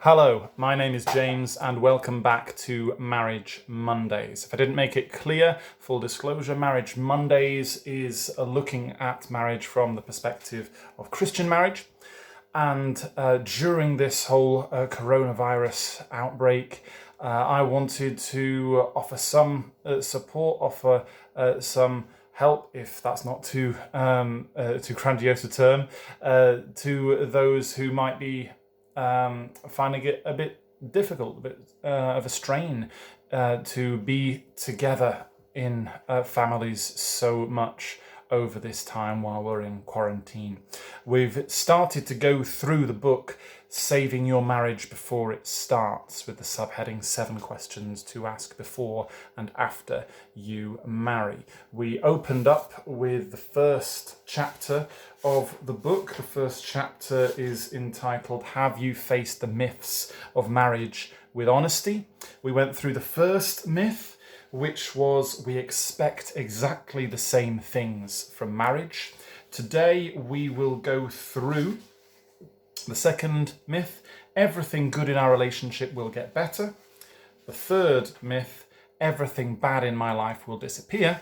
Hello, my name is James and welcome back to Marriage Mondays. If I didn't make it clear, full disclosure, Marriage Mondays is looking at marriage from the perspective of Christian marriage. And during this whole coronavirus outbreak, I wanted to offer some support, offer some help, if that's not too grandiose a term, to those who might be finding it a bit difficult, a bit of a strain to be together in families so much over this time while we're in quarantine. We've started to go through the book Saving Your Marriage Before It Starts, with the subheading 7 questions to ask before and after you marry. We opened up with the first chapter of the book. The first chapter is entitled Have You Faced the Myths of Marriage with Honesty? We went through the first myth, which was we expect exactly the same things from marriage. Today we will go through the second myth, everything good in our relationship will get better. The third myth, everything bad in my life will disappear.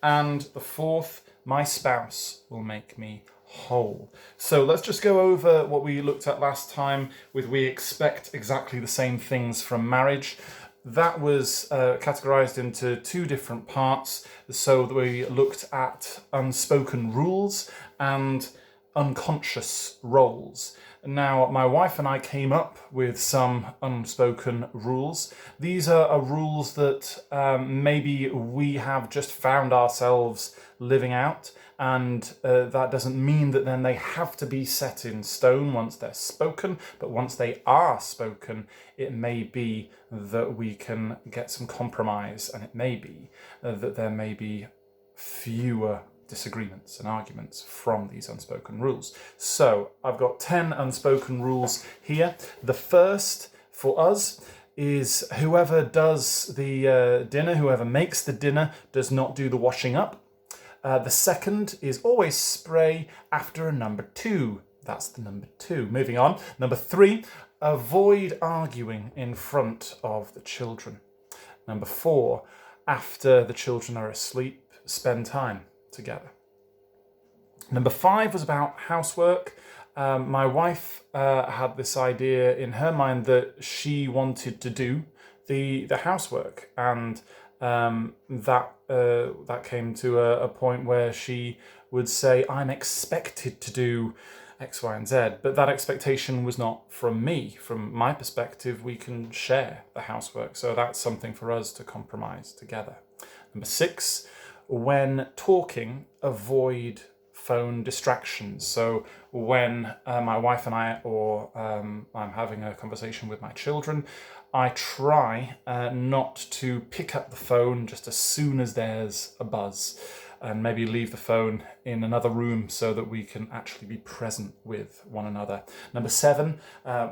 And the fourth, my spouse will make me whole. So let's just go over what we looked at last time with we expect exactly the same things from marriage. That was categorized into 2 different parts. So we looked at unspoken rules and unconscious roles. Now, my wife and I came up with some unspoken rules. These are rules that maybe we have just found ourselves living out, and that doesn't mean that then they have to be set in stone once they're spoken, but once they are spoken, it may be that we can get some compromise, and it may be that there may be fewer disagreements and arguments from these unspoken rules. So I've got 10 unspoken rules here. The first for us is whoever does the dinner, whoever makes the dinner, does not do the washing up. The second is always spray after a number 2. That's the number 2. Moving on. Number 3, avoid arguing in front of the children. Number 4, after the children are asleep, spend time together. Number 5 was about housework. My wife had this idea in her mind that she wanted to do the housework, and that came to a point where she would say, I'm expected to do X, Y, and Z, but that expectation was not from me. From my perspective, we can share the housework, so that's something for us to compromise together. Number 6, when talking, avoid phone distractions. So when my wife and I, or I'm having a conversation with my children, I try not to pick up the phone just as soon as there's a buzz, and maybe leave the phone in another room so that we can actually be present with one another. Number 7,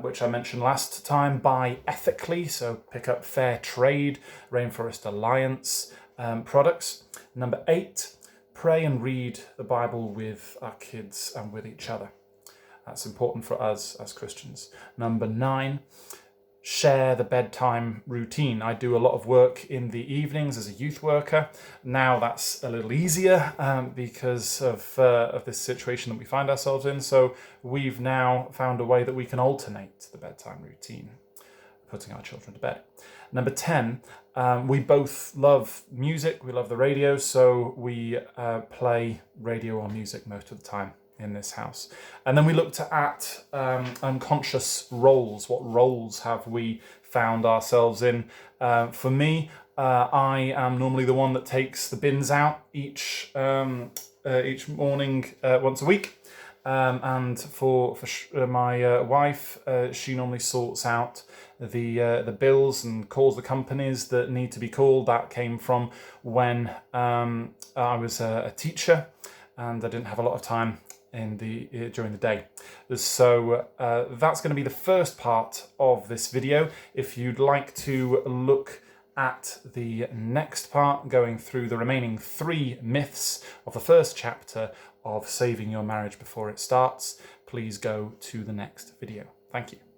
which I mentioned last time, buy ethically. So pick up fair trade, Rainforest Alliance products. Number 8, pray and read the Bible with our kids and with each other. That's important for us as Christians. Number 9, share the bedtime routine. I do a lot of work in the evenings as a youth worker. Now that's a little easier because of this situation that we find ourselves in. So we've now found a way that we can alternate the bedtime routine, putting our children to bed. Number 10, we both love music, we love the radio, so we play radio or music most of the time in this house. And then we looked at unconscious roles. What roles have we found ourselves in? For me, I am normally the one that takes the bins out each morning once a week. And for my wife, she normally sorts out the bills and calls the companies that need to be called. That came from when I was a teacher and I didn't have a lot of time during the day. So that's going to be the first part of this video. If you'd like to look at the next part, going through the remaining 3 myths of the first chapter of Saving Your Marriage Before It Starts, please go to the next video. Thank you.